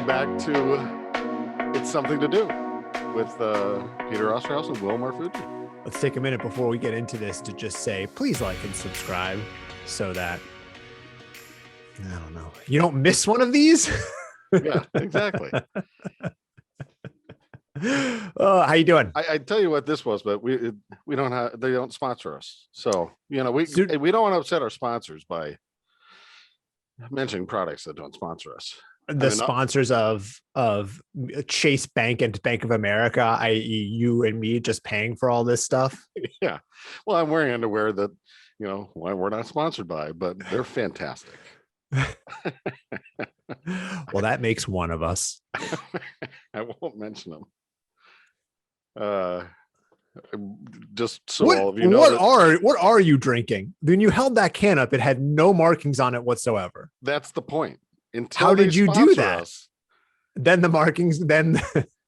welcome back to It's Something to Do with Peter Osterhaus and Will Marfucci. Let's take a minute before we get into this to just say, please like and subscribe so that, I don't know, you don't miss one of these. Yeah, exactly. How you doing? I tell you what this was, but we don't have, they don't sponsor us. So, we don't want to upset our sponsors by mentioning products that don't sponsor us. Sponsors of Chase Bank and Bank of America, i.e. you and me just paying for all this stuff. Yeah. Well, I'm wearing underwear that, we're not sponsored by, but they're fantastic. Well, that makes one of us. I won't mention them. Just so all of you know. What are you drinking? When you held that can up, it had no markings on it whatsoever. That's the point. Until how did you do that? Us, then the markings, then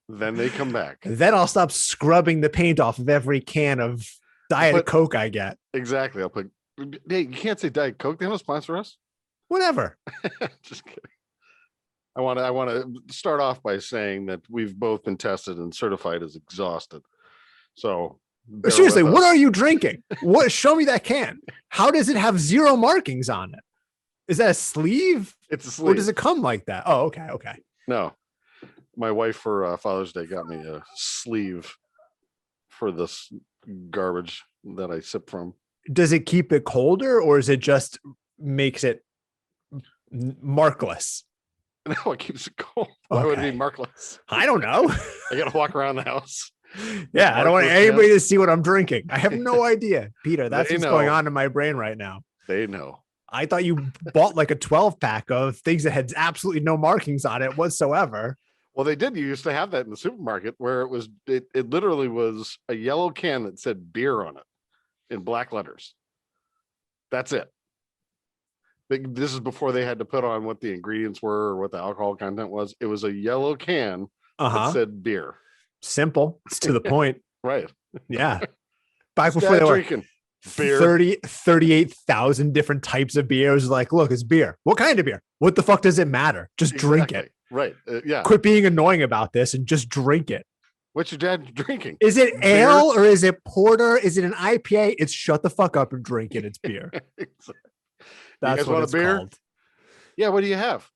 they come back. Then I'll stop scrubbing the paint off of every can of Diet Coke I get. Exactly. I'll put. Hey, you can't say Diet Coke. They don't sponsor us. Whatever. Just kidding. I want to start off by saying that we've both been tested and certified as exhausted. So seriously, what are you drinking? What? Show me that can. How does it have zero markings on it? Is that a sleeve? It's a sleeve. Or does it come like that? Oh, okay. No, my wife for Father's Day got me a sleeve for this garbage that I sip from. Does it keep it colder, or is it just makes it markless? No, it keeps it cold. Why would it be markless? I don't know. I got to walk around the house. Yeah, I don't want anybody to see what I'm drinking. I have no idea, Peter. That's what's going on in my brain right now. They know. I thought you bought like a 12 pack of things that had absolutely no markings on it whatsoever. Well, they did. You used to have that in the supermarket where it literally was a yellow can that said beer on it in black letters. That's it. This is before they had to put on what the ingredients were or what the alcohol content was. It was a yellow can that said beer. Simple. It's to the point. Right. Yeah. Back before they were drinking beer. 38,000 different types of beer. It was like, look, it's beer. What kind of beer? What the fuck does it matter? Just drink it. Right. Yeah. Quit being annoying about this and just drink it. What's your dad drinking? Is it beer? Ale or is it porter? Is it an IPA? It's shut the fuck up and drink it. It's beer. Exactly. That's what it's called. Yeah. What do you have?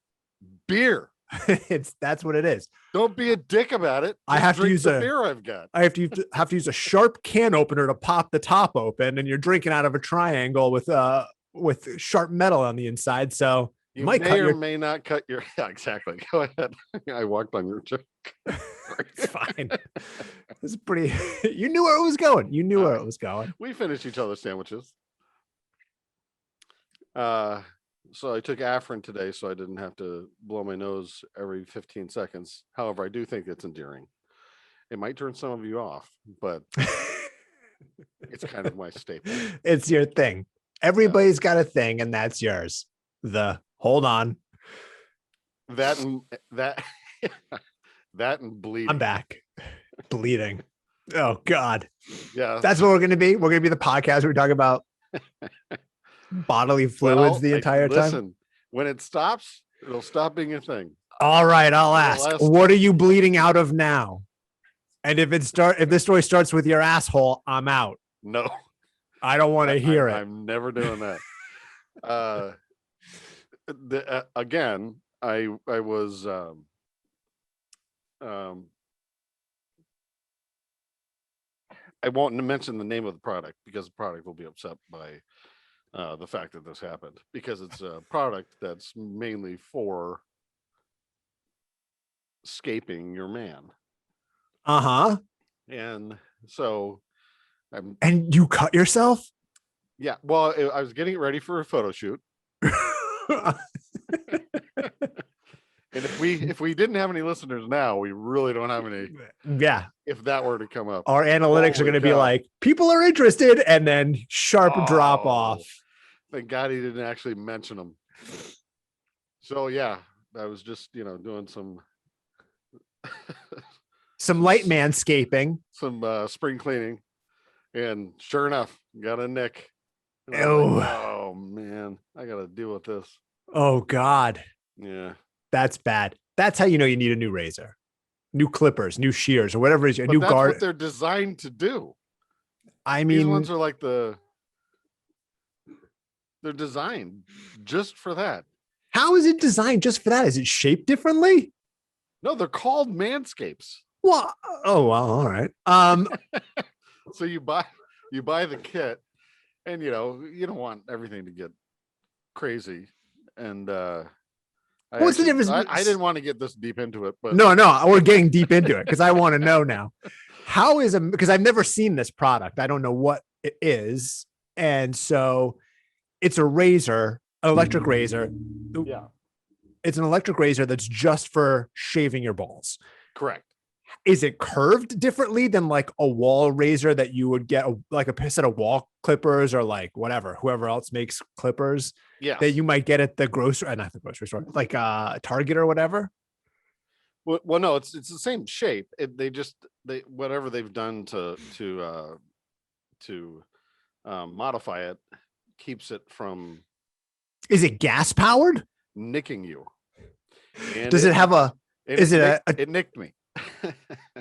Beer. That's what it is. Don't be a dick about it. I have to use the beer I've got. I have to use a sharp can opener to pop the top open, and you're drinking out of a triangle with sharp metal on the inside. So you might may not cut your. Yeah, exactly. Go ahead. I walked on your joke. It's fine. It's pretty. You knew where it was going. Where it was going. We finished each other's sandwiches. So I took Afrin today, so I didn't have to blow my nose every 15 seconds. However, I do think it's endearing. It might turn some of you off, but it's kind of my staple. It's your thing. Everybody's got a thing, and that's yours. Hold on. That and bleeding. I'm back. Bleeding. Oh God. Yeah. That's what we're gonna be. We're gonna be the podcast where we talk about bodily fluids the entire time. Listen, when it stops, it'll stop being a thing. All right, I'll ask. What are you bleeding out of now? And if this story starts with your asshole, I'm out. No, I don't want to hear it. I'm never doing that. Again, I was I won't mention the name of the product because the product will be upset by the fact that this happened, because it's a product that's mainly for scaping your man. And so and you cut yourself? Yeah. Well, I was getting ready for a photo shoot. And if we didn't have any listeners now, we really don't have any. Yeah. If that were to come up, our analytics are going to be like, people are interested, and then sharp drop off. Thank God he didn't actually mention them. So yeah, I was just doing some light manscaping, some spring cleaning, and sure enough, got a nick. Oh man, I got to deal with this. Oh God. Yeah. That's bad. That's how you know you need a new razor, new clippers, new shears, or whatever it is. A But new that's guard. what they're designed to do. I These mean, ones are like they're designed just for that. how is it designed just for that? Is it shaped differently? No, they're called Manscapes. Well, oh well, all right. So you buy the kit, and you don't want everything to get crazy. And What's the difference? I didn't want to get this deep into it, but No, we're getting deep into it because I want to know now. How is because I've never seen this product. I don't know what it is, and so it's a razor, an electric razor. yeah, It's an electric razor that's just for shaving your balls. correct. Is it curved differently than like a wall razor that you would get like a set of wall clippers or like whoever else makes clippers Yeah, that you might get at the not the grocery store, like Target or whatever? well, no, it's the same shape. They whatever they've done to modify it keeps it from Is it gas powered? nicking you. And Does it have a, is it it nicked me.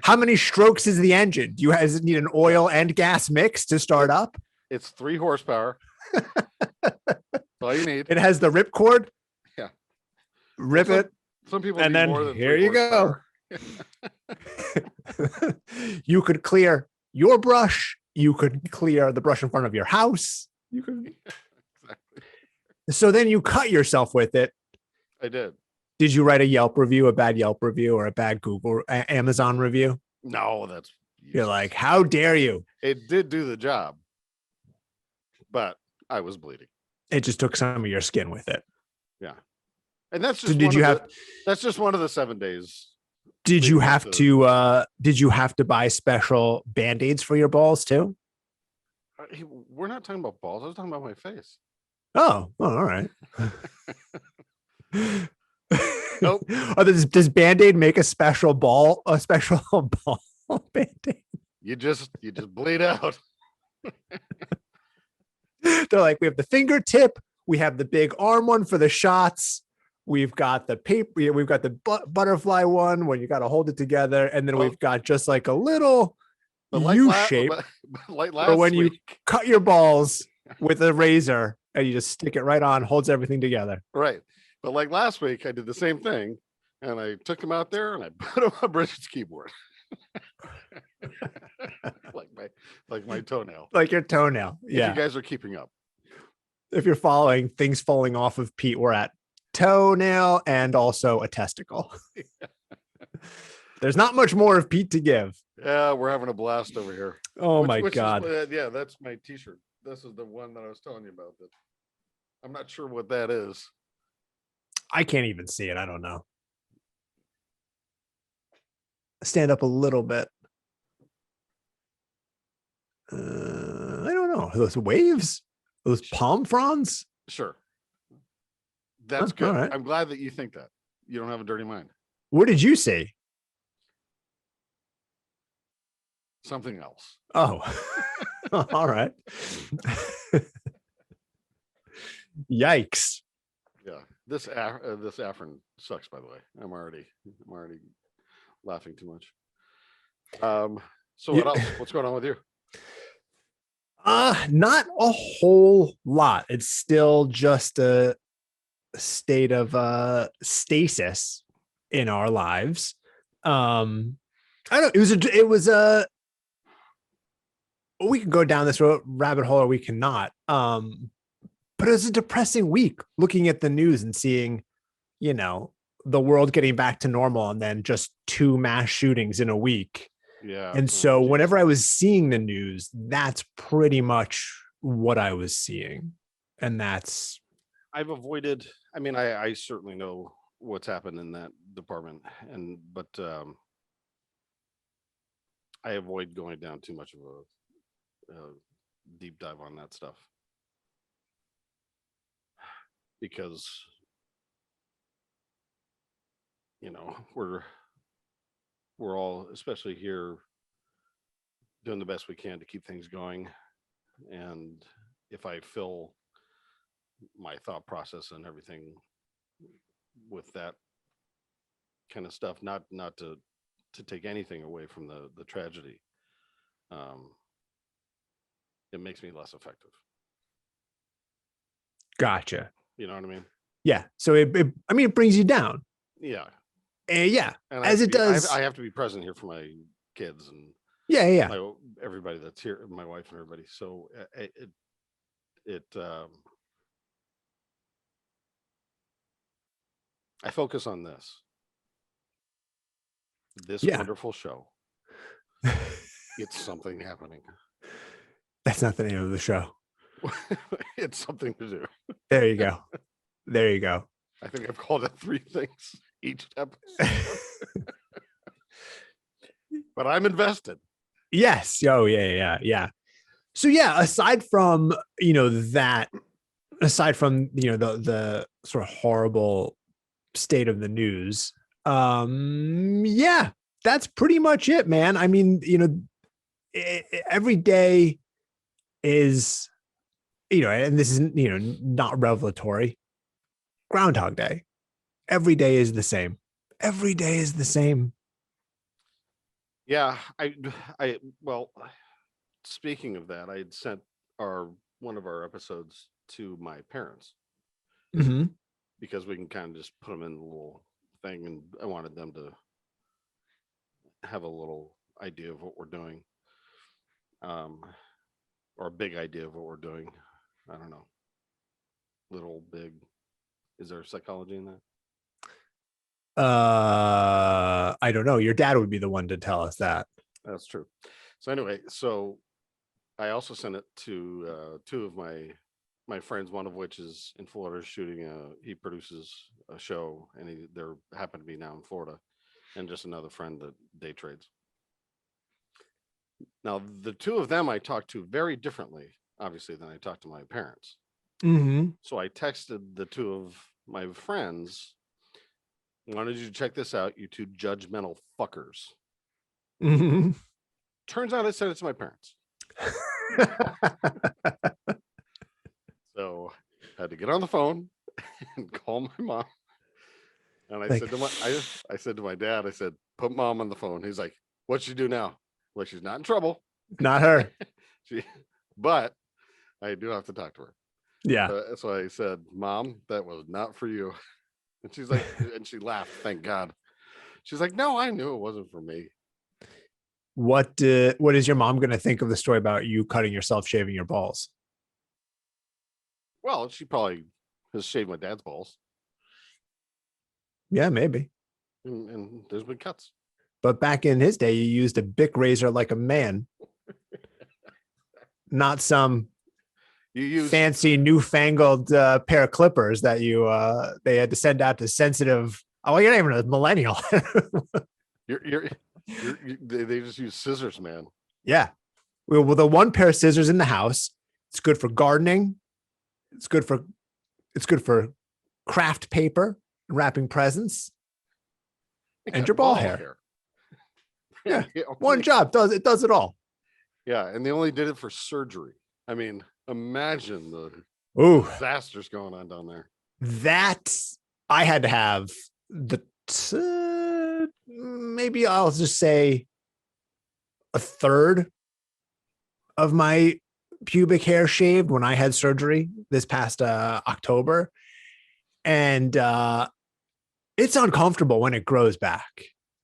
how many strokes is the engine? Does it need an oil and gas mix to start up? It's 3 horsepower. That's all you need. It has the ripcord. Yeah. Rip Well, it. Some people And need then more than here 3 you go. horsepower. You could clear your brush. You could clear the brush in front of your house. You could. Exactly. So then you cut yourself with it. I did. Did you write a Yelp review, a bad Yelp review, or a bad Google, Amazon review? No, that's You're useless. like, how dare you? It did do the job, but I was bleeding. It just took some of your skin with it. Yeah, and that's So just that's just one of the 7 days. Did you leading up have to did you have to buy special band-aids for your balls too? We're not talking about balls. I was talking about my face. Oh, all right. Nope. Oh, does Band-Aid make a special ball Band-Aid? You just bleed out. They're like, we have the fingertip, we have the big arm one for the shots, we've got the paper, we've got the butterfly one when you got to hold it together, and then we've got just like a little U shape like for when you week. cut your balls with a razor and you just stick it right on, holds everything together. Right. But like last week, I did the same thing, and I took him out there and I put him on Bridget's keyboard. like my toenail. Like your toenail. Yeah. If you guys are keeping up. If you're following things falling off of Pete, we're at toenail and also a testicle. There's not much more of Pete to give. Yeah, we're having a blast over here. Oh my God. Yeah, that's my t-shirt. This is the one that I was telling you about. That I'm not sure what that is. I can't even see it. I don't know. Stand up a little bit. I don't know. Those waves? Those palm fronds? Sure. That's good. All right. I'm glad that you think that. You don't have a dirty mind. What did you see? Something else. Oh, all right. Yikes. Yeah. This Afrin sucks, by the way. I'm already laughing too much. So what else? What's going on with you? Not a whole lot. It's still just a state of stasis in our lives. I don't know. It was a we can go down this rabbit hole or we cannot. But it was a depressing week looking at the news and seeing, the world getting back to normal and then just 2 mass shootings in a week. Yeah. And so whenever I was seeing the news, that's pretty much what I was seeing. And I've avoided, I certainly know what's happened in that department, but I avoid going down too much of a deep dive on that stuff. Because we're all, especially here, doing the best we can to keep things going. And if I fill my thought process and everything with that kind of stuff, not to take anything away from the tragedy. It makes me less effective. Gotcha. You know what I mean? Yeah. So it brings you down. Yeah. Yeah. And As it does. I have to be present here for my kids and Yeah. everybody that's here, my wife and everybody. So I focus on this wonderful show. It's something happening. That's not the name of the show. It's something to do. There you go. There you go. I think I've called it 3 things each episode. But I'm invested. Yes. Oh, yeah. So yeah, aside from, the sort of horrible state of the news, yeah, that's pretty much it, man. I mean, every day is, and this isn't, not revelatory. Groundhog Day. Every day is the same. Every day is the same. Yeah, well, speaking of that, I had sent one of our episodes to my parents because we can kind of just put them in the little thing, and I wanted them to have a little idea of what we're doing, or a big idea of what we're doing. I don't know, little, big. Is there psychology in that? I don't know. Your dad would be the one to tell us that. That's true. So anyway, I also sent it to 2 of my friends, one of which is in Florida shooting he produces a show, and they're happen to be now in Florida, and just another friend that day trades. Now, the 2 of them I talked to very differently, obviously, than I talked to my parents. So I texted the 2 of my friends, wanted you to check this out, you 2 judgmental fuckers. Turns out I sent it to my parents. So I had to get on the phone and call my mom. And I said to my dad, I said, put mom on the phone. He's like, what'd she do now? Well, she's not in trouble. Not her. But I do have to talk to her. Yeah. So I said, Mom, that was not for you. And she's like, and she laughed. Thank God. She's like, no, I knew it wasn't for me. What is your mom going to think of the story about you cutting yourself, shaving your balls? Well, she probably has shaved my dad's balls. Yeah, maybe. And there's been cuts. But back in his day, you used a Bic razor like a man. Not some fancy newfangled pair of clippers that they had to send out to sensitive. Oh, you're not even a millennial. They just use scissors, man. Yeah. Well, with the one pair of scissors in the house, it's good for gardening. It's good for craft paper, wrapping presents, and your ball hair. Yeah. One job does it all. Yeah. And they only did it for surgery. I mean, imagine the disasters going on down there. That I had to have maybe I'll just say a third of my pubic hair shaved when I had surgery this past October. And it's uncomfortable when it grows back.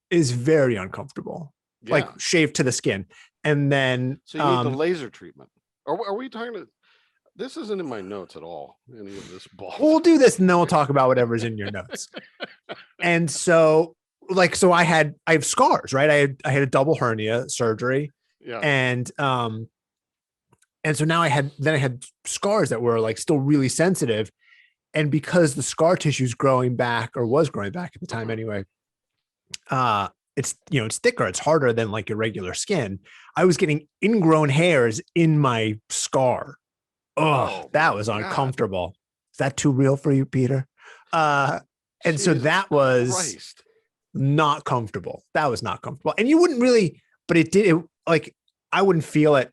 It's very uncomfortable. Yeah. Like shaved to the skin. And then so you need the laser treatment. Are we talking to this? Isn't in my notes at all, any of this ball. We'll do this and then we'll talk about whatever's in your notes. And so I have scars, right? I had a double hernia surgery. Yeah. And so now I had scars that were like still really sensitive. And because the scar tissue is growing back, or was growing back at the time anyway, it's thicker, it's harder than like your regular skin. I was getting ingrown hairs in my scar. Oh, that was uncomfortable. God. Is that too real for you, Peter? And Jesus so that was Christ. Not comfortable. That was not comfortable. And you wouldn't really, but it did, I wouldn't feel it,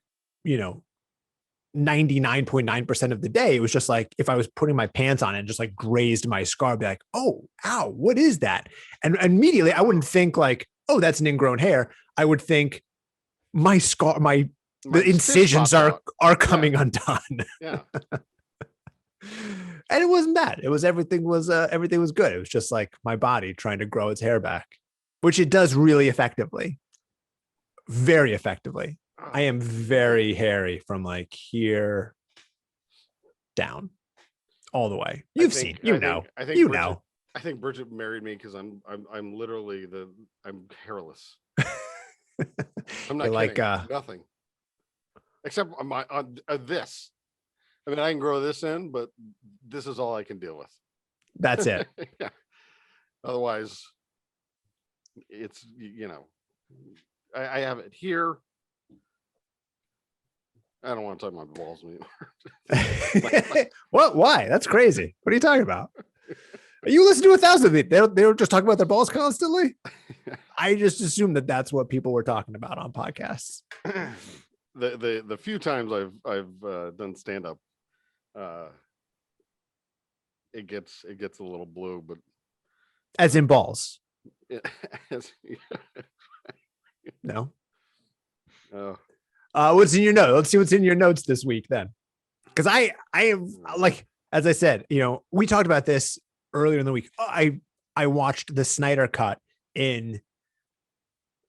99.9% of the day, it was just like if I was putting my pants on and just like grazed my scar, I'd be like, oh, ow, what is that? And immediately I wouldn't think like, oh, that's an ingrown hair. I would think my scar, the incisions are coming undone. Yeah. And it wasn't that. It was everything was good. It was just like my body trying to grow its hair back, which it does really effectively. Very effectively. I am very hairy from like here down all the way. You've seen, you know. I think Bridget married me because I'm literally I'm hairless. I'm not like nothing except this. I mean, I can grow this in, but this is all I can deal with. That's it. Yeah. Otherwise, it's I have it here. I don't want to talk about balls anymore. What? Why? That's crazy. What are you talking about? You listen to 1,000 of it. They don't just talk about their balls constantly. I just assumed that that's what people were talking about on podcasts. The few times I've done stand up, it gets a little blue, but as in balls. No. What's in your note? Let's see what's in your notes this week then. Because I am like, as I said, we talked about this earlier in the week. I watched the Snyder Cut in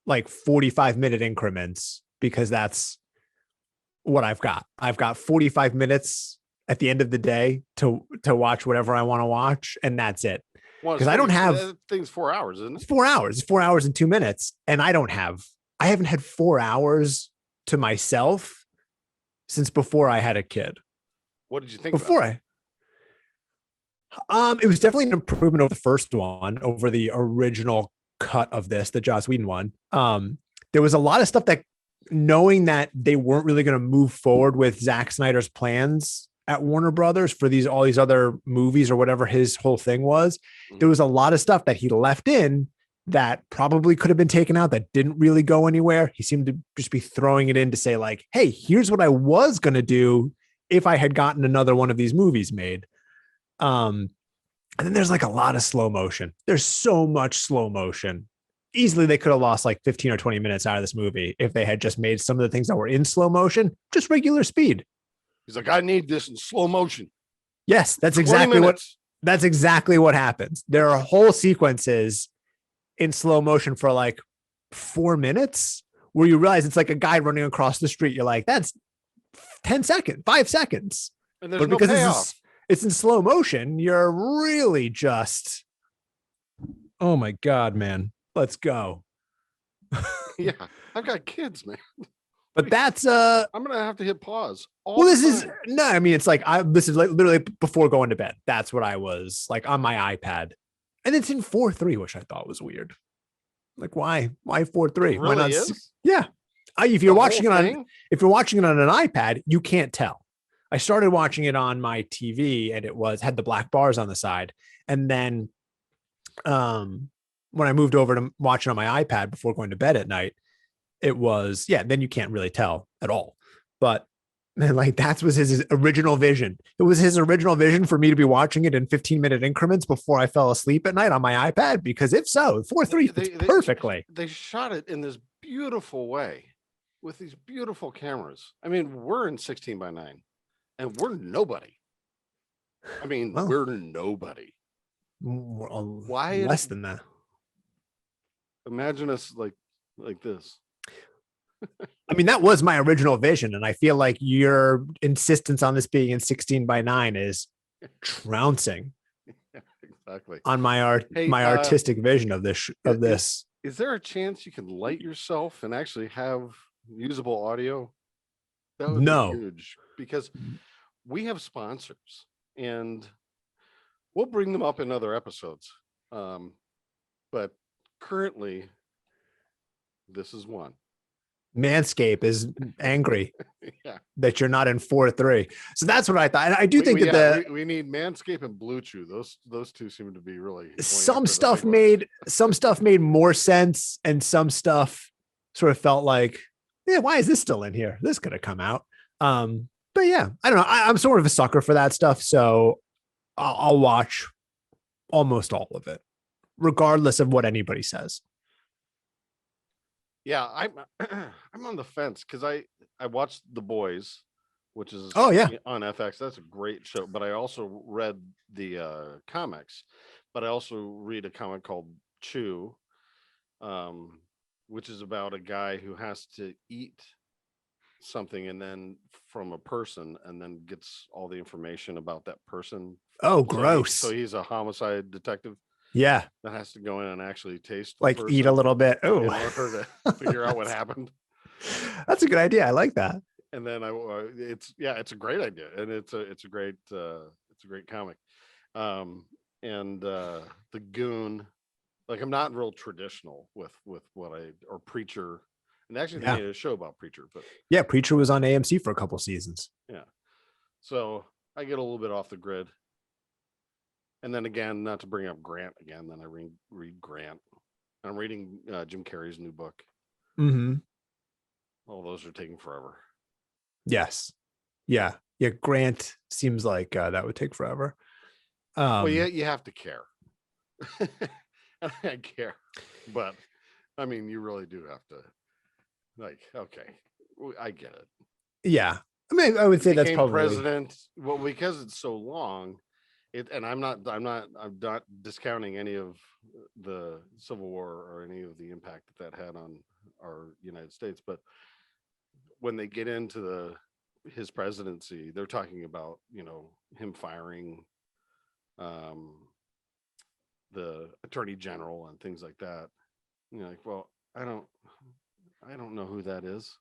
like 45-minute increments because that's what I've got. I've got 45 minutes at the end of the day to watch whatever I want to watch, and that's it. Because I don't have things 4 hours, isn't it? It's 4 hours. 4 hours and 2 minutes, and I haven't had 4 hours to myself since before I had a kid. What did you think? It was definitely an improvement over the first one, over the original cut of this, the Joss Whedon one. There was a lot of stuff that, knowing that they weren't really going to move forward with Zack Snyder's plans at Warner Brothers for all these other movies or whatever his whole thing was, there was a lot of stuff that he left in that probably could have been taken out that didn't really go anywhere. He seemed to just be throwing it in to say like, hey, here's what I was going to do if I had gotten another one of these movies made. And then there's like a lot of slow motion. There's so much slow motion. Easily they could have lost like 15 or 20 minutes out of this movie if they had just made some of the things that were in slow motion just regular speed. He's like, I need this in slow motion. Yes, that's exactly what happens. There are whole sequences in slow motion for like 4 minutes where you realize it's like a guy running across the street. You're like, that's 10 seconds, 5 seconds. And there's no payoff. It's in slow motion. You're really just, oh my God, man, let's go. Yeah, I've got kids, man. But that's I'm gonna have to hit pause. This is like this is like literally before going to bed. That's what I was like on my iPad, and it's in 4:3, which I thought was weird. Like, why 4:3? Really why not? Is? Yeah, if you're watching it on an iPad, you can't tell. I started watching it on my TV, and it had the black bars on the side, and then when I moved over to watch it on my iPad before going to bed at night, it was, then you can't really tell at all. But man, like that was his original vision. It was his original vision for me to be watching it in 15-minute increments before I fell asleep at night on my iPad, because if so, 4:3 fits perfectly. They shot it in this beautiful way with these beautiful cameras. I mean, we're in 16:9 and we're nobody. I mean, we're nobody. Why less than that? Imagine us like this. I mean, that was my original vision, and I feel like your insistence on this being in 16:9 is trouncing exactly on my artistic vision of this. Is there a chance you can light yourself and actually have usable audio? That would be huge, because we have sponsors, and we'll bring them up in other episodes. But currently, this is one. Manscape is angry that you're not in 4:3. So that's what I thought. And I do think we need Manscape and Bluetooth. Those two seem to be really some stuff made more sense, and some stuff sort of felt like, why is this still in here? This could have come out. But yeah, I don't know. I'm sort of a sucker for that stuff. So I'll watch almost all of it, regardless of what anybody says. Yeah, I'm I'm on the fence because I watched The Boys, which is Oh yeah. on FX. That's a great show. But I also read the comics. But I also read a comic called Chew, um, which is about a guy who has to eat something and then from a person and then gets all the information about that person. Oh, So gross. he's a homicide detective Yeah. that has to go in and actually taste the Like eat a person little bit. in Oh, order to figure out what happened. that's a good idea. I like that. And then it's a great idea, and it's a great comic. And the Goon, like I'm not real traditional with what I or Preacher, and actually they Yeah. made a show about Preacher, but Yeah. Preacher was on AMC for a couple seasons. yeah, so I get a little bit off the grid. And then again, not to bring up Grant again, then I read Grant. I'm reading Jim Carrey's new book. Mm-hmm. All those are taking forever. Yes. Yeah. Yeah. Grant seems like that would take forever. Well, yeah, you have to care. I care, but I mean, you really do have to. Like, okay, I get it. Yeah. I mean, I would say that's Became probably president. Well, because it's so long. And I'm not discounting any of the Civil War or any of the impact that had on our United States, but when they get into his presidency, they're talking about him firing the attorney general and things like that. Like, well, I don't know who that is.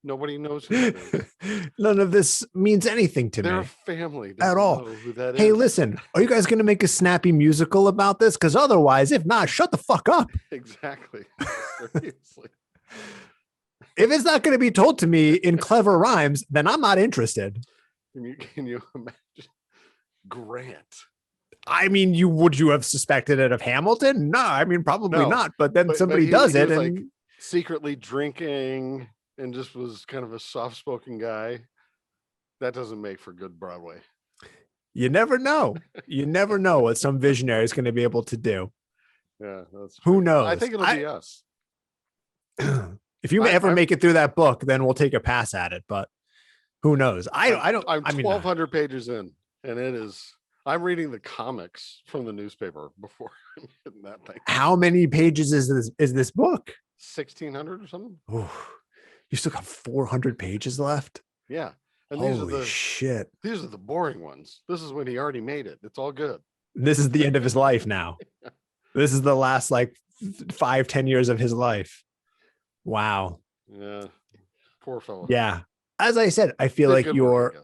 Nobody knows who that is. None of this means anything to Their me family at all. know who that hey, is. listen, are you guys going to make a snappy musical about this? Because otherwise, if not, shut the fuck up. Exactly. Seriously. If it's not going to be told to me in clever rhymes, then I'm not interested. Can you imagine Grant? I mean, would you have suspected it of Hamilton? No, I mean, probably not. But then somebody does it, and like secretly drinking and just was kind of a soft-spoken guy. That doesn't make for good Broadway. You never know. You never know what some visionary is going to be able to do. Yeah, that's who true. knows. I think it'll be us. If you ever make it through that book, then we'll take a pass at it. But who knows? I'm 1,200 pages in, and it is. I'm reading the comics from the newspaper before I'm hitting that thing. How many pages is this book? 1,600 or something. Ooh, you still got 400 pages left. Yeah. And holy shit! These are the boring ones. This is when he already made it. It's all good. This is the end of his life now. This is the last 5-10 years of his life. Wow. Yeah. Poor fellow. Yeah. As I said, I feel like you're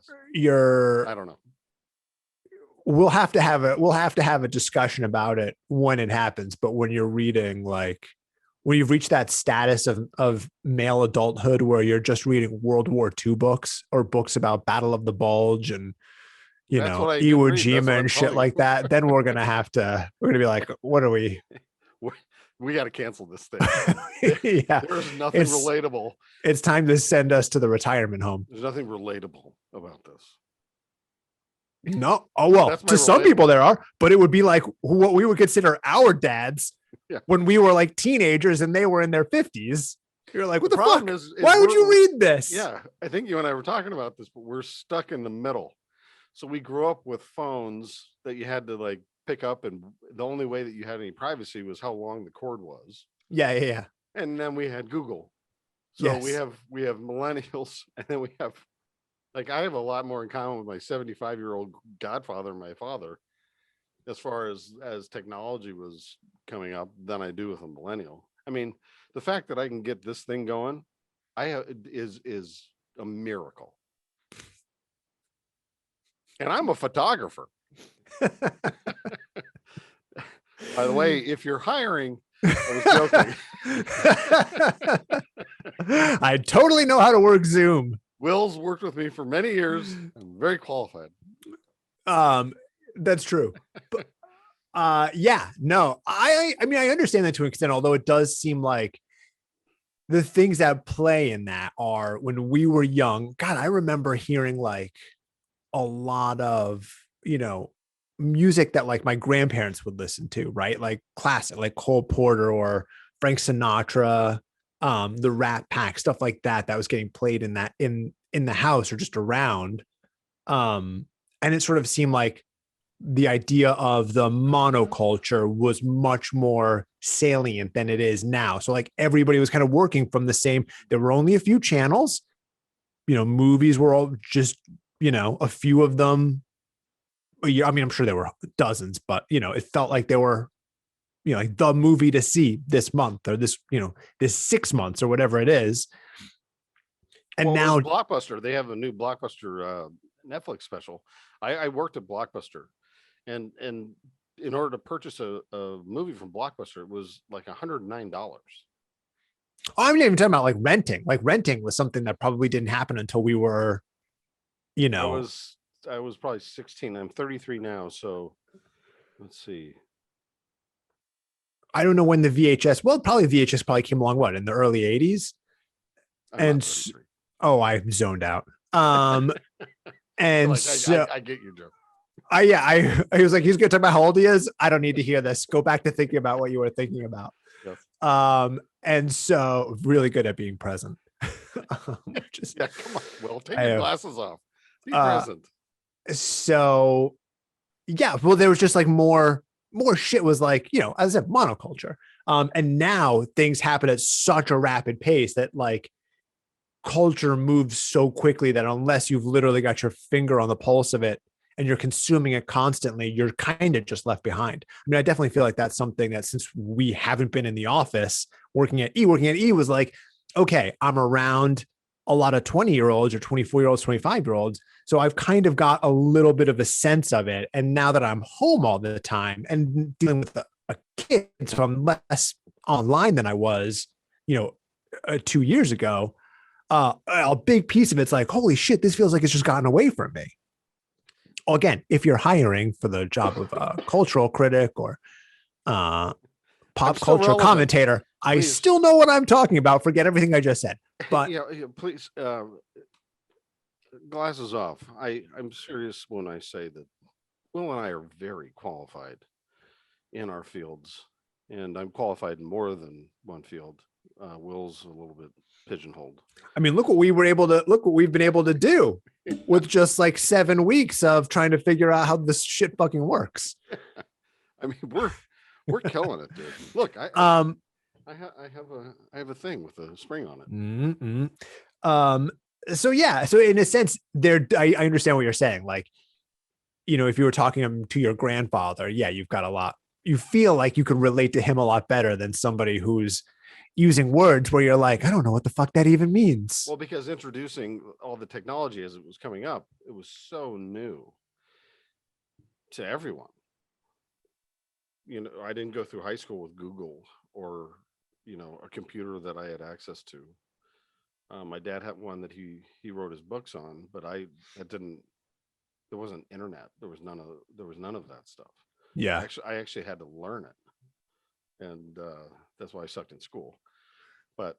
I don't know. We'll have to have a discussion about it when it happens. But when you're reading, when you've reached that status of male adulthood where you're just reading World War II books or books about Battle of the Bulge and Iwo Jima and shit like that, then we're gonna be like, what are we? We got to cancel this thing. Yeah, there's nothing relatable. It's time to send us to the retirement home. There's nothing relatable about this. No. Oh, well, to some people there are, but it would be like what we would consider our dads when we were like teenagers and they were in their 50s. You're like, what the fuck? Why would you read this? Yeah. I think you and I were talking about this, but we're stuck in the middle. So we grew up with phones that you had to pick up, and the only way that you had any privacy was how long the cord was. Yeah. And then we had Google. So we have millennials, and then we have I have a lot more in common with my 75-year-old godfather and my father as far as technology was coming up than I do with a millennial. I mean, the fact that I can get this thing going is a miracle. And I'm a photographer. By the way, if you're hiring, I was joking. I totally know how to work Zoom. Will's worked with me for many years. I'm very qualified. That's true. But, I understand that to an extent, although it does seem like the things that play in that are when we were young. God, I remember hearing like a lot of, music that like my grandparents would listen to, right? Like classic, like Cole Porter or Frank Sinatra, the Rat Pack, stuff like that, that was getting played in the house or just around. And it sort of seemed like the idea of the monoculture was much more salient than it is now. So like everybody was kind of working from the same, there were only a few channels, movies were all just, a few of them. I mean, I'm sure there were dozens, but it felt like there were, like the movie to see this month or this, this 6 months or whatever it is. And now Blockbuster, they have a new Blockbuster Netflix special. I worked at Blockbuster, and in order to purchase a movie from Blockbuster, it was like $109. Oh, I'm not even talking about like renting. Like renting was something that probably didn't happen until we were, I was probably 16. I'm 33 now, so let's see. I don't know when the VHS. Well, probably VHS came along in the early 80s. I zoned out. And like, so I get your joke. I was like, he's gonna talk about how old he is. I don't need to hear this. Go back to thinking about what you were thinking about. Yes. And so really good at being present. Yeah, come on. Well, take your glasses off. Be present. So yeah, well, there was just like more shit was like, as I said, monoculture. And now things happen at such a rapid pace that like culture moves so quickly that unless you've literally got your finger on the pulse of it and you're consuming it constantly, you're kind of just left behind. I mean, I definitely feel like that's something that since we haven't been in the office working at E was like, okay, I'm around a lot of 20-year-olds or 24-year-olds, 25-year-olds. So I've kind of got a little bit of a sense of it. And now that I'm home all the time and dealing with a kid, so I'm less online than I was, 2 years ago. A big piece of it's like, holy shit, this feels like it's just gotten away from me. Again, if you're hiring for the job of a cultural critic or pop culture commentator, please. I still know what I'm talking about. Forget everything I just said. But please, glasses off. I'm serious when I say that Will and I are very qualified in our fields, and I'm qualified in more than one field. Will's a little bit pigeonholed. I mean, look what we've been able to do with just like 7 weeks of trying to figure out how this shit fucking works. I mean, we're killing it, dude. Look, I have a thing with a spring on it. Mm-hmm. So in a sense, I understand what you're saying. Like, if you were talking to your grandfather, yeah, you've got a lot. You feel like you could relate to him a lot better than somebody who's using words where you're like, I don't know what the fuck that even means. Well, because introducing all the technology as it was coming up, it was so new to everyone. I didn't go through high school with Google or, a computer that I had access to. My dad had one that he wrote his books on, but there wasn't internet. There was none of that stuff. Yeah. I actually had to learn it. And that's why I sucked in school. But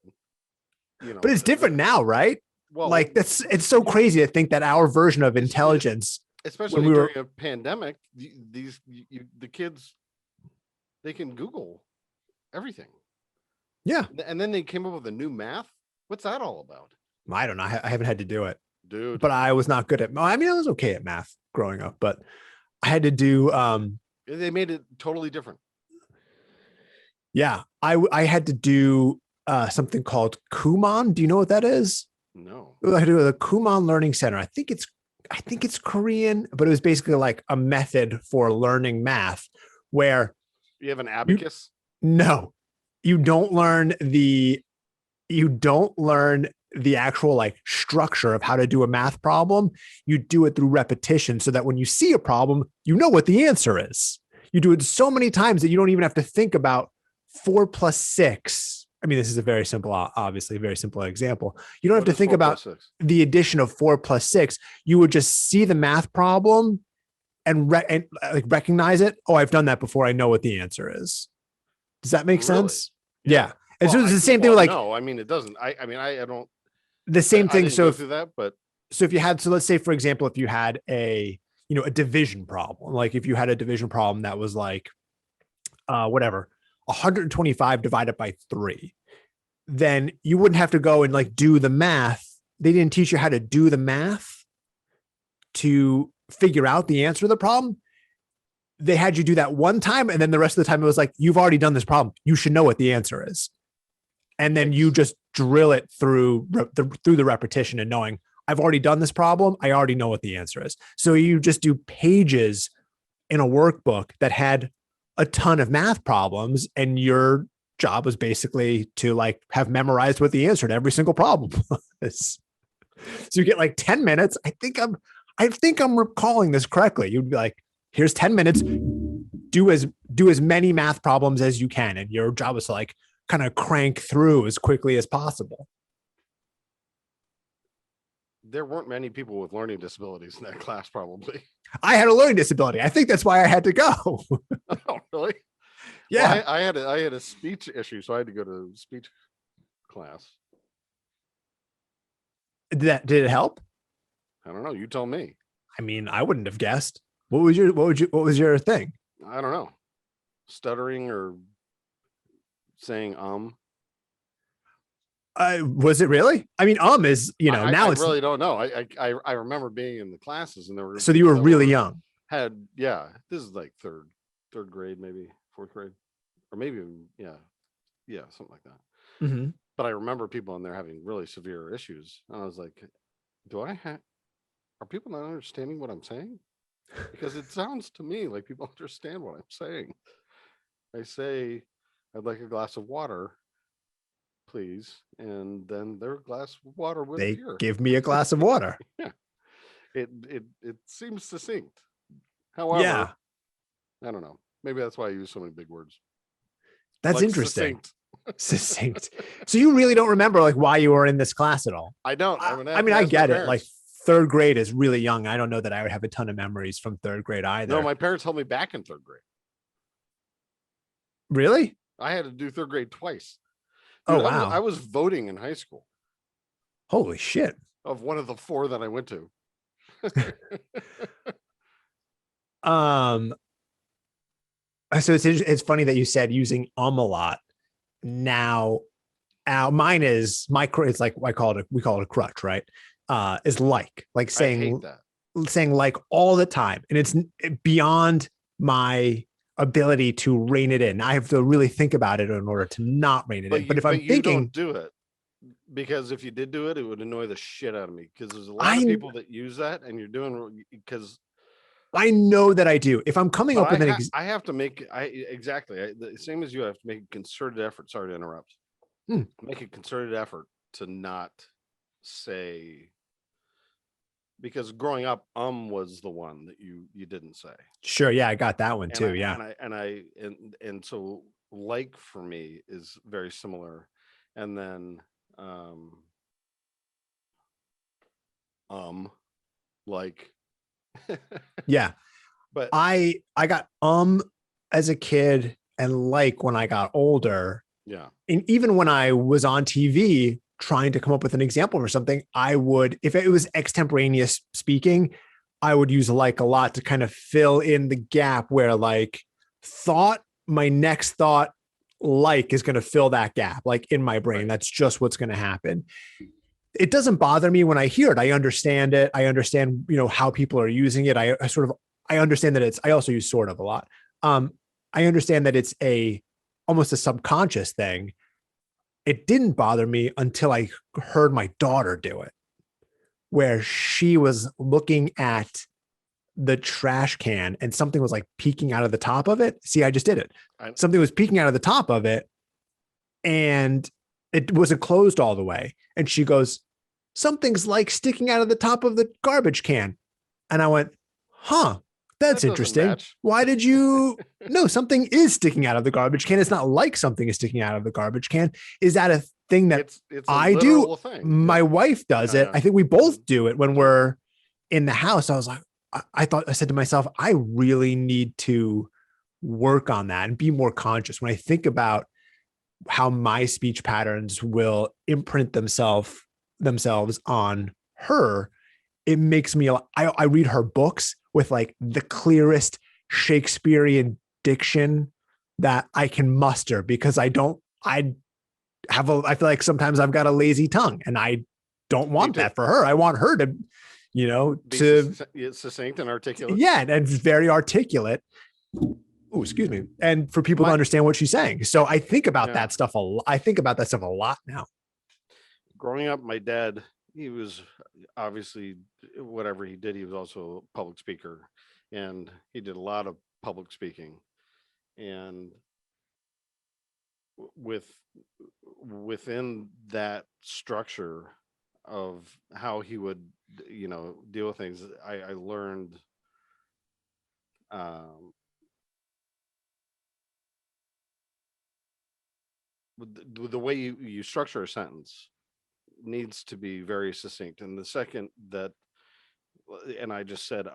but it's different now, right? Well, like it's so crazy to think that our version of intelligence, especially during a pandemic, the kids, they can Google everything. Yeah. And then they came up with a new math. What's that all about? I don't know. I haven't had to do it, dude. But I was not good at. I mean, I was okay at math growing up, but I had to do. They made it totally different. Yeah, I had to do something called Kumon. Do you know what that is? No. I had to do the Kumon Learning Center. I think it's Korean, but it was basically like a method for learning math where you have an abacus. No, you don't learn the actual like structure of how to do a math problem. You do it through repetition so that when you see a problem, you know what the answer is. You do it so many times that you don't even have to think about 4 + 6. I mean, this is a very simple, obviously, very simple example. You don't have to think about the addition of 4 + 6. You would just see the math problem and recognize it. Oh, I've done that before. I know what the answer is. Does that make sense? Yeah. And so Well, it's the same thing with like no, I mean, it doesn't. I mean, I don't. the same I thing. didn't So go if, through that, but so if you had, so let's say, for example, if you had a division problem, like if you had a division problem that was like, whatever, 125 divided by 3, then you wouldn't have to go and like do the math. They didn't teach you how to do the math to figure out the answer to the problem. They had you do that one time, and then the rest of the time it was like, you've already done this problem. You should know what the answer is. And then you just drill it through the repetition and knowing, I've already done this problem. I already know what the answer is. So you just do pages in a workbook that had a ton of math problems, and your job was basically to like have memorized what the answer to every single problem was. So you get like 10 minutes. I think I'm recalling this correctly. You'd be like, here's 10 minutes, do as many math problems as you can. And your job is to like kind of crank through as quickly as possible. there weren't many people with learning disabilities in that class, probably. I had a learning disability. I think that's why I had to go. Oh, really? Yeah. Well, I had a speech issue, so I had to go to speech class. Did it help? I don't know. You tell me. I mean, I wouldn't have guessed. What was your thing? I don't know. Stuttering or saying Was it really? I mean, is, now I it's really don't know. I remember being in the classes and there were so you were really young. This is like third grade, maybe fourth grade, or maybe yeah, something like that. Mm-hmm. But I remember people in there having really severe issues, and I was like, are people not understanding what I'm saying? Because it sounds to me like people understand what I'm saying. I say, I'd like a glass of water, please, and then their glass of water would They appear. give me a glass of water. Yeah, it seems succinct. However, Yeah, I don't know. Maybe that's why I use so many big words. that's Like interesting. Succinct. So you really don't remember like why you were in this class at all? I don't. I mean, I get it. Like third grade is really young. I don't know that I would have a ton of memories from third grade either. No, my parents held me back in third grade. Really? I had to do third grade twice. Dude, Oh, wow. I was voting in high school. Holy shit. Of one of the 4 that I went to. So it's funny that you said using a lot. Now, mine is it's like we call it a crutch, right? Is like saying like all the time, and it's beyond my ability to rein it in. I have to really think about it in order to not rein it in. But if I'm thinking, don't do it, because if you did do it, it would annoy the shit out of me. Because there's a lot of people that use that, and you're doing because. I know that I do. If I'm coming up with I have to make the same as you. I have to make a concerted effort. Sorry to interrupt. Make a concerted effort to not say, because growing up, was the one that you didn't say. Sure, yeah, I got that one too. And so like for me is very similar, and then like. Yeah, but I got as a kid and like when I got older. Yeah, and even when I was on TV trying to come up with an example or something, I would, if it was extemporaneous speaking, I would use like a lot to kind of fill in the gap where like my next thought like is going to fill that gap like in my brain. Right. That's just what's going to happen. It doesn't bother me when I hear it. I understand it. I understand, how people are using it. I understand that I also use sort of a lot. I understand that it's almost a subconscious thing. It didn't bother me until I heard my daughter do it, where she was looking at the trash can and something was like peeking out of the top of it. See, I just did it. Something was peeking out of the top of it and it wasn't closed all the way. And she goes, something's like sticking out of the top of the garbage can. And I went, that's interesting. Why did you? No, something is sticking out of the garbage can. It's not like something is sticking out of the garbage can. Is that a thing that it's I do? Thing. My wife does it. I think we both do it when we're in the house. I was like, I said to myself, I really need to work on that and be more conscious when I think about how my speech patterns will imprint themselves on her, it makes me, I read her books with like the clearest Shakespearean diction that I can muster, because I feel like sometimes I've got a lazy tongue, and I don't want that for her. I want her to, Be succinct and articulate. Yeah. And very articulate. Oh, excuse me. And for people to understand what she's saying. So I think about that stuff a lot. I think about that stuff a lot now. Growing up, my dad, he was obviously, whatever he did, he was also a public speaker, and he did a lot of public speaking. And within that structure of how he would, deal with things, I learned the way you structure a sentence needs to be very succinct. And the second that, and I just said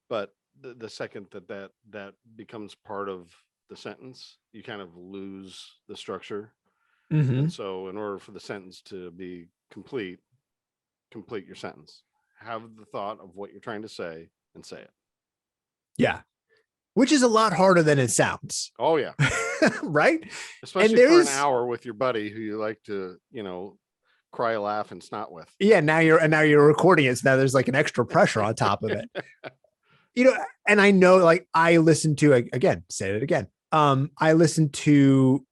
but the second that becomes part of the sentence, you kind of lose the structure. And so in order for the sentence to be complete your sentence, have the thought of what you're trying to say and say it. Yeah. Which is a lot harder than it sounds. Oh yeah. Right. Especially for an hour with your buddy who you like to, cry, laugh, and snot with. Yeah. Now you're recording it. So now there's like an extra pressure on top of it. And I know, like, I listen to, again, say it again. When I listen to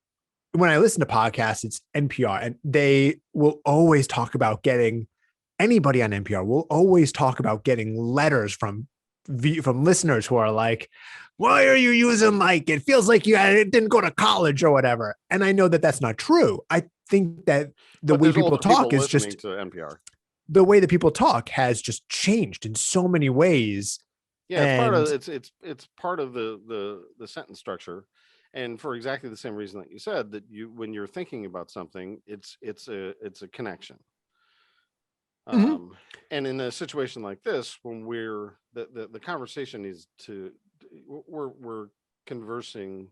podcasts, it's NPR, and they will always talk about anybody on NPR will always talk about getting letters from listeners who are like, why are you using it feels like you didn't go to college or whatever. And I know that that's not true. I think that the way people talk is just to NPR. The way that people talk has just changed in so many ways. Yeah, it's part of the sentence structure. And for exactly the same reason that you said, that when you're thinking about something, it's a connection. And in a situation like this, when we're the conversation is we're conversing,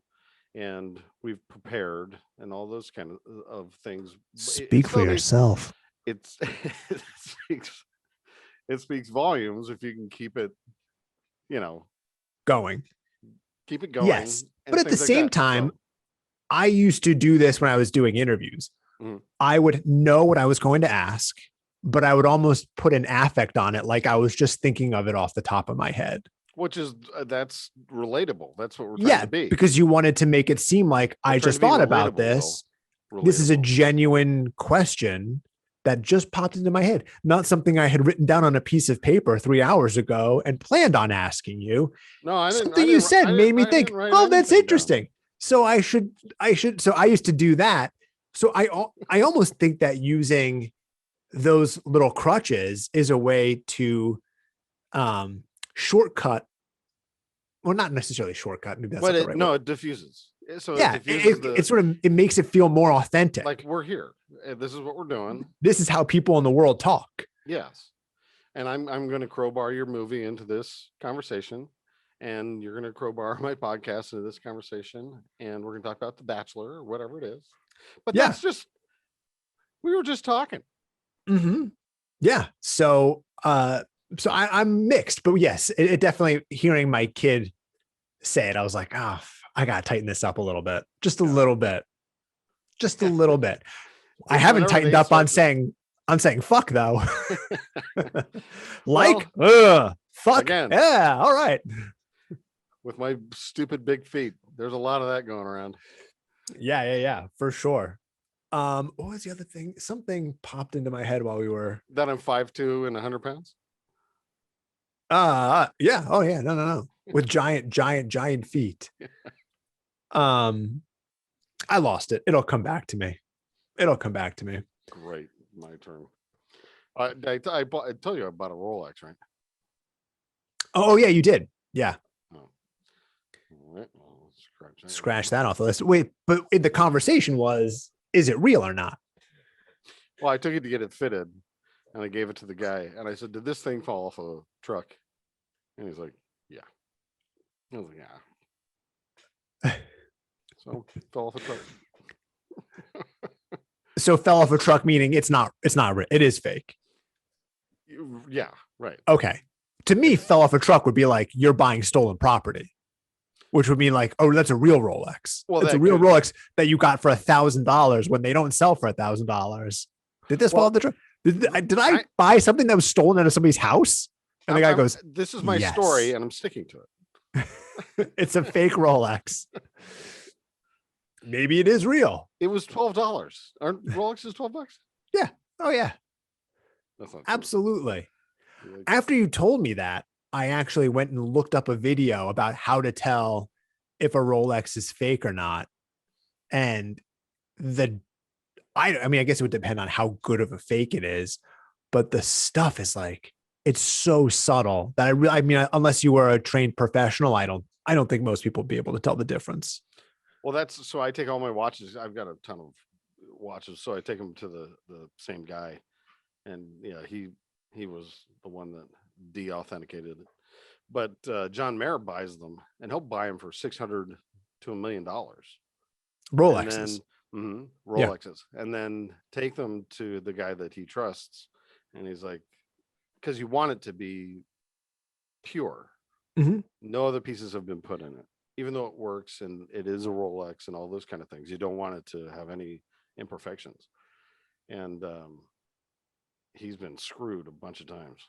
and we've prepared, and all those kind of things. Speak for yourself. It speaks volumes if you can keep it, going. Keep it going. Yes. But at the same time, I used to do this when I was doing interviews. I would know what I was going to ask, but I would almost put an affect on it, like I was just thinking of it off the top of my head. Which is, that's relatable. That's what we're trying to be. Because you wanted to make it seem like I just thought about this. This is a genuine question that just popped into my head, not something I had written down on a piece of paper 3 hours ago and planned on asking you. No, I didn't. Something you said made me think, oh, that's interesting. So I used to do that. So I almost think that using those little crutches is a way to shortcut. Well, not necessarily shortcut. Maybe that's but not the right word. It diffuses. So yeah, it makes it feel more authentic. Like, we're here. This is what we're doing. This is how people in the world talk. Yes. And I'm going to crowbar your movie into this conversation, and you're going to crowbar my podcast into this conversation, and we're going to talk about The Bachelor or whatever it is. But that's just, we were just talking. Yeah. So I'm mixed, but yes, it definitely, hearing my kid say it, I was like, I got to tighten this up a little bit, just a little bit. I haven't tightened up on saying fuck though. Fuck. Again. Yeah. All right. With my stupid big feet, there's a lot of that going around. Yeah. For sure. What was the other thing? Something popped into my head while we were. That I'm 5'2" and 100 pounds. Yeah. Oh yeah. No. With giant feet. I lost it. It'll come back to me. Great. My turn. I told you I bought a Rolex, right? Oh yeah, you did. Yeah. Oh. All right. Well, scratch that off the list. Wait, but the conversation was, is it real or not? Well, I took it to get it fitted, and I gave it to the guy, and I said, did this thing fall off a truck? And he's like, yeah. I was like, yeah. So it fell off a truck. So fell off a truck, meaning it is fake. Yeah, right. Okay. To me, fell off a truck would be like you're buying stolen property, which would mean like, oh, that's a real Rolex. Well, it's a real Rolex that you got for $1,000 when they don't sell for $1,000. Did this fall off the truck? Did I buy something that was stolen out of somebody's house? And the guy goes, "This is my yes. story, and I'm sticking to it." It's a fake Rolex. Maybe it is real. It was $12. Aren't Rolexes $12? Yeah. Oh yeah. That's not absolutely. True. After you told me that, I actually went and looked up a video about how to tell if a Rolex is fake or not. And I mean, I guess it would depend on how good of a fake it is, but the stuff is like, it's so subtle that I mean, unless you were a trained professional, I don't think most people would be able to tell the difference. Well, so I take all my watches. I've got a ton of watches, so I take them to the same guy, and yeah, he was the one that de-authenticated it. But John Mayer buys them, and he'll buy them for $600 to $1 million. Rolexes. Rolexes, and then take them to the guy that he trusts, and he's like, because you want it to be pure. No other pieces have been put in it, even though it works and it is a Rolex and all those kind of things. You don't want it to have any imperfections, and he's been screwed a bunch of times.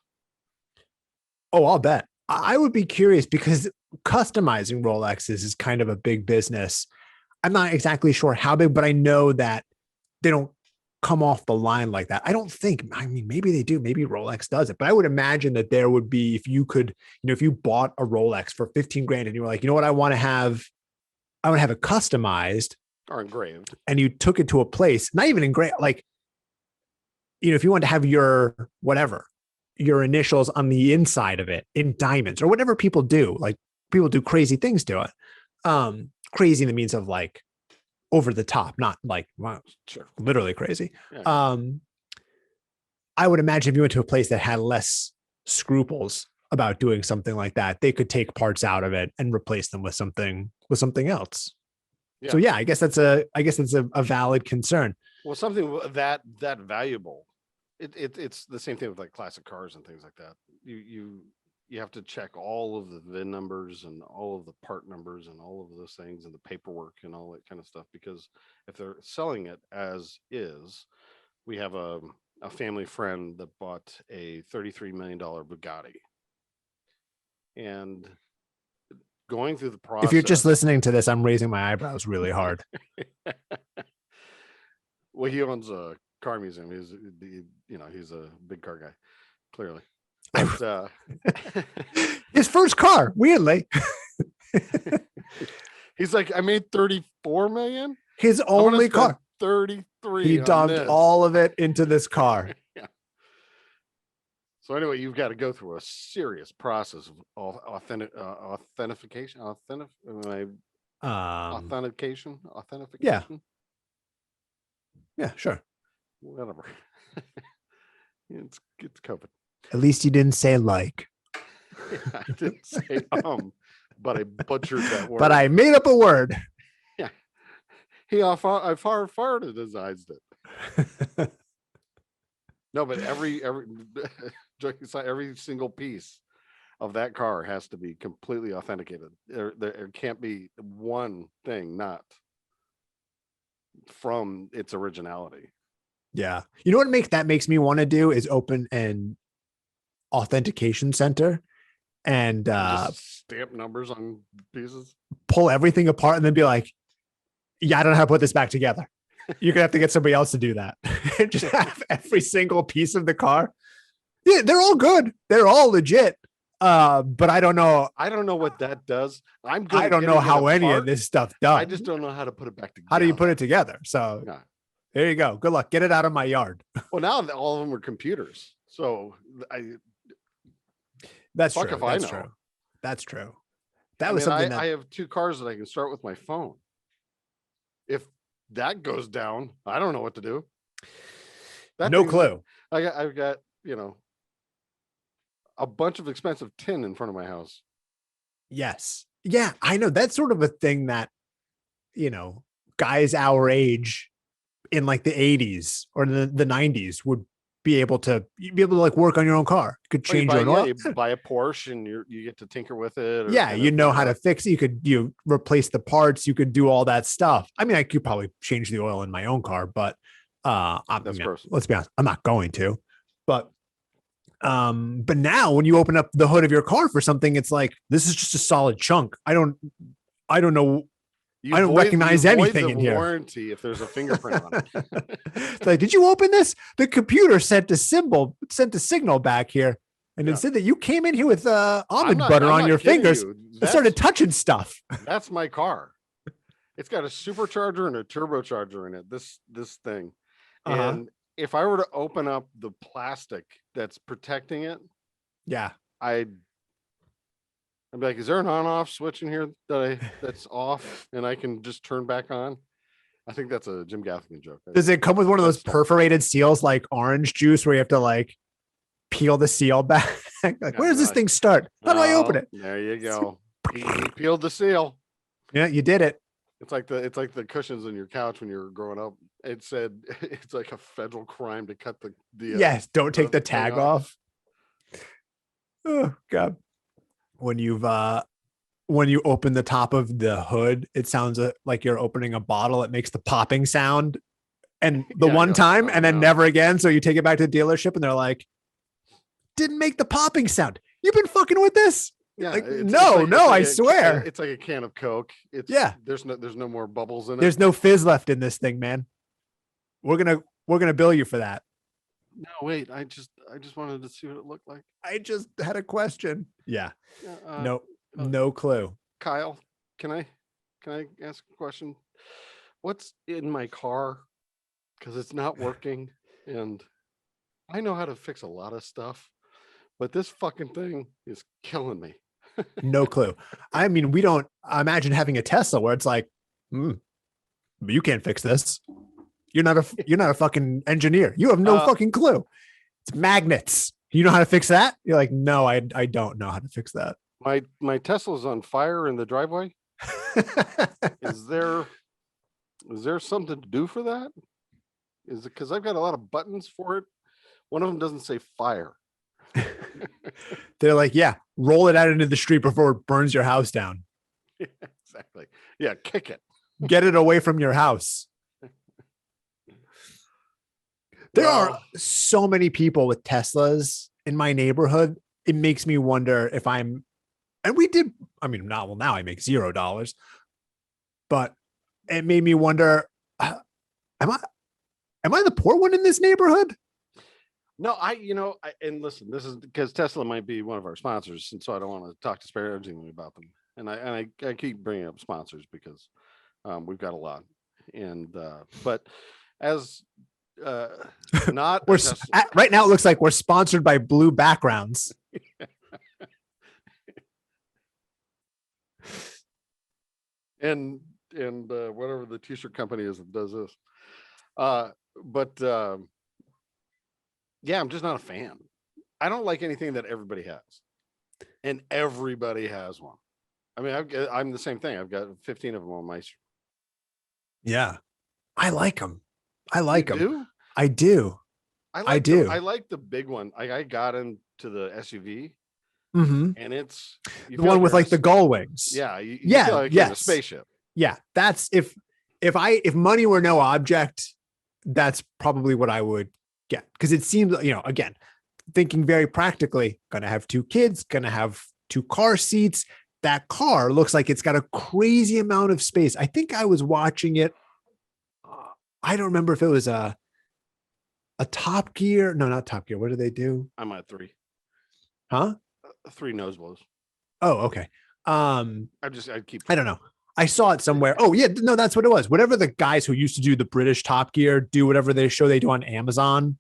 Oh, I'll bet. I would be curious because customizing Rolexes is kind of a big business. I'm not exactly sure how big, but I know that they don't come off the line like that. I mean, maybe they do. Maybe Rolex does it, but I would imagine that there would be, if you could, if you bought a Rolex for 15 grand and you were like, you know what, I want to have it customized or engraved, and you took it to a place, not even engraved, like, if you want to have your initials on the inside of it in diamonds or whatever people do, like people do crazy things to it. Crazy in the means of like over the top, not like literally crazy. Yeah. I would imagine if you went to a place that had less scruples about doing something like that, they could take parts out of it and replace them with something else. Yeah. So yeah, I guess that's a valid concern. Well, something that valuable. It's the same thing with like classic cars and things like that. You have to check all of the VIN numbers and all of the part numbers and all of those things and the paperwork and all that kind of stuff, because if they're selling it as is, we have a family friend that bought a $33 million Bugatti, and going through the process. If you're just listening to this, I'm raising my eyebrows really hard. Well, he owns a car museum. He's a big car guy, clearly. But, his first car, weirdly. He's like, I made 34 million. His only car. 33. He dumped all of it into this car. Yeah. So anyway, you've got to go through a serious process of authentication. Yeah. Yeah, sure. Whatever. It's COVID. At least you didn't say like. I didn't say but I butchered that word. But I made up a word. Yeah. I far farted it. No, but every single piece of that car has to be completely authenticated. There can't be one thing not from its originality. Yeah. You know what makes me want to do is open an authentication center and just stamp numbers on pieces, pull everything apart, and then be like, yeah, I don't know how to put this back together. You're gonna have to get somebody else to do that. Just have every single piece of the car. Yeah, they're all good. They're all legit. But I don't know. I don't know what that does. I don't know how any of this stuff does. I just don't know how to put it back together. How do you put it together? So yeah. There you go. Good luck. Get it out of my yard. Well, now all of them are computers. So that's true. That's true. That's true. That was something I have two cars that I can start with my phone. If that goes down, I don't know what to do. No clue. I've got, a bunch of expensive tin in front of my house. Yes. Yeah, I know. That's sort of a thing that, guys our age in like the 80s or the 90s would be able to like work on your own car. You could Or you change buy, your own oil. you buy a Porsche and you get to tinker with it. Or Yeah, kind you of, know how to fix it. You replace the parts. You could do all that stuff. I mean, I could probably change the oil in my own car, but That's gross. let's be honest, I'm not going to. But now when you open up the hood of your car for something, it's like this is just a solid chunk. I don't know. You I don't recognize you void anything the in here. warranty if there's a fingerprint on it. It's like, did you open this? The computer sent a signal back here. And Yeah. it said that you came in here with almond I'm not- butter I'm on not your kidding fingers you. and started touching stuff. That's my car. It's got a supercharger and a turbocharger in it. This thing. And if I were to open up the plastic that's protecting it, Yeah. I'd be like, is there an on-off switch in here that's off and I can just turn back on? I think that's a Jim Gaffigan joke. Does it come with one of those perforated seals like orange juice where you have to like peel the seal back? Like, where does this thing start? How do I open it? There you go. He peeled the seal. Yeah, you did it. It's like the cushions in your couch when you were growing up. It said it's like a federal crime to cut the Yes, don't take the thing tag off. Oh God. When you open the top of the hood, it sounds like you're opening a bottle. It makes the popping sound, and the Yeah, one time, oh, and then no. never again. So you take it back to the dealership, and they're like, "Didn't make the popping sound. You've been fucking with this." Yeah, Like, it's no, I a- swear. it's like a can of Coke. Yeah. There's no more bubbles in it. There's no fizz left in this thing, man. We're gonna bill you for that. No, wait. I just wanted to see what it looked like. I just had a question. Yeah. Uh, No clue. Kyle, can I ask a question? What's in my car? Because it's not working, and I know how to fix a lot of stuff, but this fucking thing is killing me. No clue. I mean, we don't imagine having a Tesla where it's like, you can't fix this. You're not a fucking engineer. You have no fucking clue. It's magnets. You know how to fix that? You're like, no, I don't know how to fix that. My Tesla's on fire in the driveway. Is there something to do for that? Is it because I've got a lot of buttons for it? One of them doesn't say fire. They're like, yeah, roll it out into the street before it burns your house down. Yeah, exactly. Yeah, kick it. Get it away from your house. There are so many people with Teslas in my neighborhood. It makes me wonder if now I make $0, but it made me wonder, am I the poor one in this neighborhood? No, and listen, this is because Tesla might be one of our sponsors, and so I don't want to talk disparagingly about them. And I keep bringing up sponsors because we've got a lot, and but as not right now, it looks like we're sponsored by Blue Backgrounds. and whatever the t-shirt company is that does this, yeah, I'm just not a fan. I don't like anything that everybody has, and everybody has one. I mean, I'm the same thing. I've got 15 of them on my. Yeah, I like them. I like them. Do? I do. I do. I like the big one. I got into the SUV, and it's the one with like the gull wings. Yeah, you yeah, feel like you're in a spaceship. Yeah, that's if money were no object, that's probably what I would get, because it seems, again, thinking very practically, gonna have 2 kids, gonna have 2 car seats. That car looks like it's got a crazy amount of space. I think I was watching it. I don't remember if it was a Top Gear. No, not Top Gear. What do they do? I'm at 3. Huh? 3 nose blows. Oh, okay. I don't know. I saw it somewhere. Oh yeah, no, that's what it was. Whatever the guys who used to do the British Top Gear do, whatever they do on Amazon,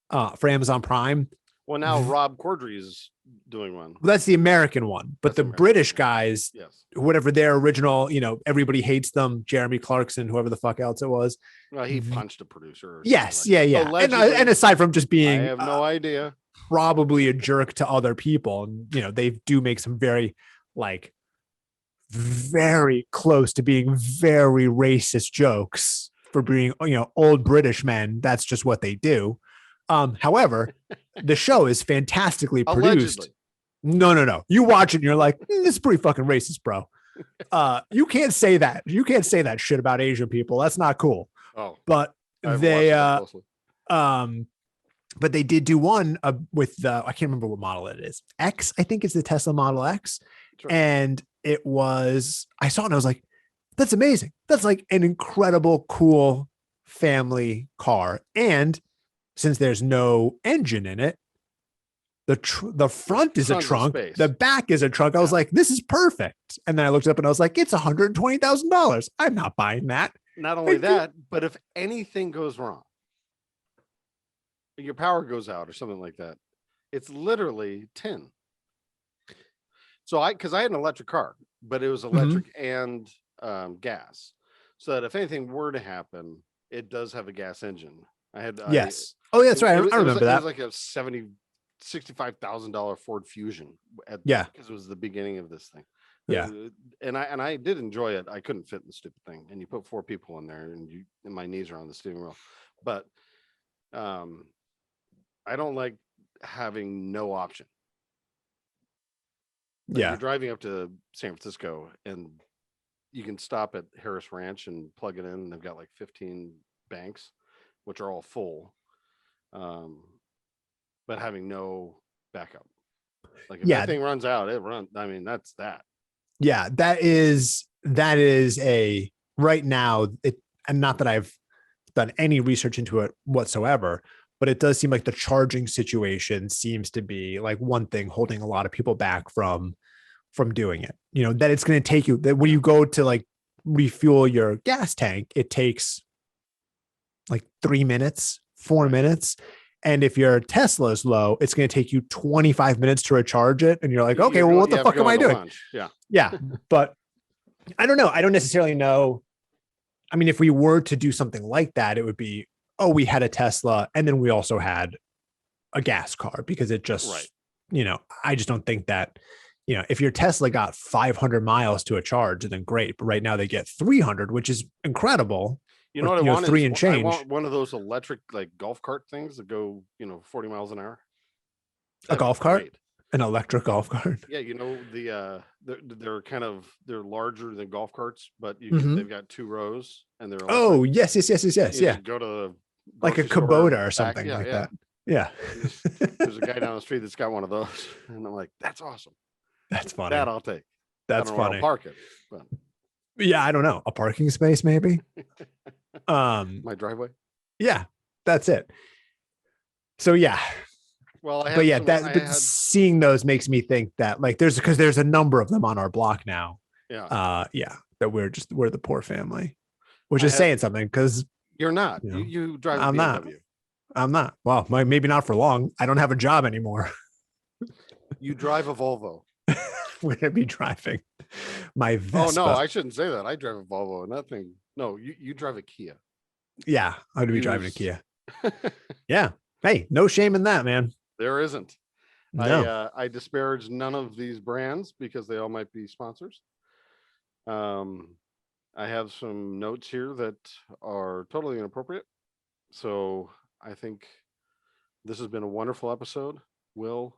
for Amazon Prime. Well, now Rob Corddry is doing one. Well, that's the American one, but the British guys, yes, whatever their original, everybody hates them. Jeremy Clarkson, whoever the fuck else it was. Well, he punched a producer. Yes, yeah. And aside from just being, I have no idea, probably a jerk to other people, and they do make some very very close to being very racist jokes for being, old British men. That's just what they do. However, the show is fantastically produced. Allegedly. No. You watch it and you're like, this is pretty fucking racist, bro. You can't say that. You can't say that shit about Asian people. That's not cool. Oh, but they, but they did do one with the, I can't remember what model it is. X, I think it's the Tesla Model X. Sure. And it was, I saw it and I was like, that's amazing. That's like an incredible, cool family car. And since there's no engine in it, the front is a trunk, the back is a trunk. I was like, this is perfect. And then I looked up and I was like, it's $120,000. I'm not buying that. Not only that, but if anything goes wrong, your power goes out or something like that, it's literally tin. So because I had an electric car, but it was electric and gas, so that if anything were to happen, it does have a gas engine. I had yes. Oh, yeah, that's right. I remember that. It was like a $65,000 Ford Fusion. Because it was the beginning of this thing. Yeah. And I did enjoy it. I couldn't fit in the stupid thing, and you put 4 people in there, and my knees are on the steering wheel. But I don't like having no option. Like you're driving up to San Francisco and you can stop at Harris Ranch and plug it in, and they've got like 15 banks, which are all full. But having no backup. Like if that thing runs out, it runs. I mean, that's that. Yeah, that is a right now, and not that I've done any research into it whatsoever, but it does seem like the charging situation seems to be like one thing holding a lot of people back from doing it. That it's going to take you, that when you go to like refuel your gas tank, it takes like 3 minutes, 4 minutes. And if your Tesla is low, it's going to take you 25 minutes to recharge it. And you're like, okay, well, what the fuck am I doing? Lunch. Yeah. Yeah. But I don't know. I don't necessarily know. I mean, if we were to do something like that, it would be, we had a Tesla and then we also had a gas car, because it just, I just don't think that, if your Tesla got 500 miles to a charge, then great. But right now they get 300, which is incredible. You know what I want? 3 and change. I want one of those electric like golf cart things that go, 40 miles an hour. That'd a golf cart? Great. An electric golf cart? Yeah, they're larger than golf carts, but they've got 2 rows and they're electric. Yes. Yeah. Go to like a Kubota or something like that. Yeah. There's a guy down the street that's got one of those, and I'm like, that's awesome. That's funny. That I'll take. That's funny. I'll park it. But. Yeah, I don't know. A parking space, maybe. My driveway. Yeah, that's it. So yeah. Well, seeing those makes me think that like there's a number of them on our block now. Yeah. That we're the poor family, which is saying something, because you're not. You drive. I'm not. I'm not. Well, maybe not for long. I don't have a job anymore. You drive a Volvo. We're gonna be driving my Vespa. Oh no, I shouldn't say that. I drive a Volvo, and that thing. No, you drive a Kia. Yeah, I'm gonna be driving a Kia. Yeah. Hey, no shame in that, man. There isn't. No. I disparage none of these brands because they all might be sponsors. I have some notes here that are totally inappropriate. So I think this has been a wonderful episode. Will,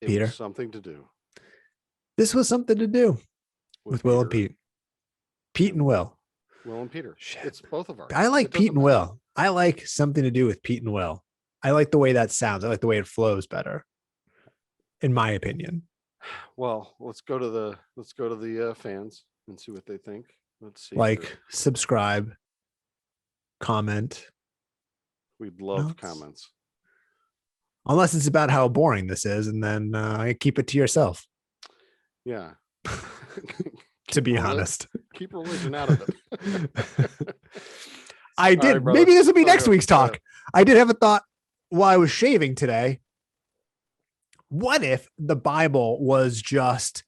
Peter, was something to do. This was something to do with Will and Pete. Pete and Will. Will and Peter. Shit. It's both of ours. I like Pete and Will. I like something to do with Pete and Will. I like the way that sounds. I like the way it flows better, in my opinion. Well, let's go to the fans and see what they think. Let's see. Like, subscribe, comment. We'd love comments. Unless it's about how boring this is, and then keep it to yourself. Yeah. To be honest. Keep religion out of it. I did. Right, maybe this will be next week's talk. I did have a thought while I was shaving today. What if the Bible was just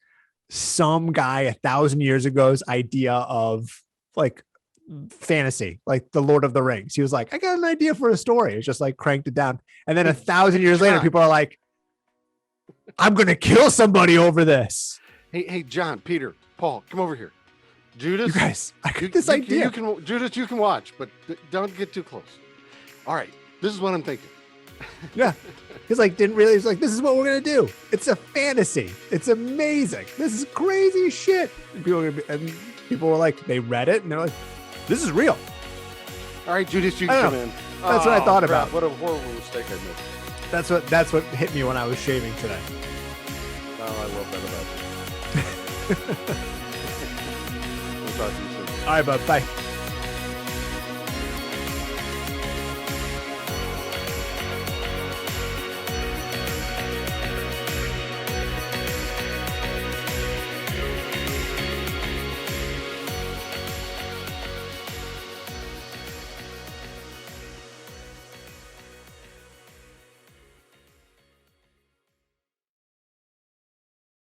some guy 1,000 years ago's idea of like fantasy, like the Lord of the Rings? He was like, I got an idea for a story. It's just like cranked it down. And then 1,000 years later, people are like, I'm going to kill somebody over this. Hey, John, Peter, Paul, come over here. Judas, You guys, I got you, this you- idea. you can, Judas, you can watch, but don't get too close. All right, this is what I'm thinking. Yeah. He's like, didn't really, he's like, this is what we're going to do. It's a fantasy. It's amazing. This is crazy shit. And people were like, they read it and they're like, this is real. All right, Judas, you I can don't come know. in. That's what I thought crap, about. What a horrible mistake I made. That's what hit me when I was shaving today. Oh, I love that about you. We'll talk to you soon. All right, bud. Bye.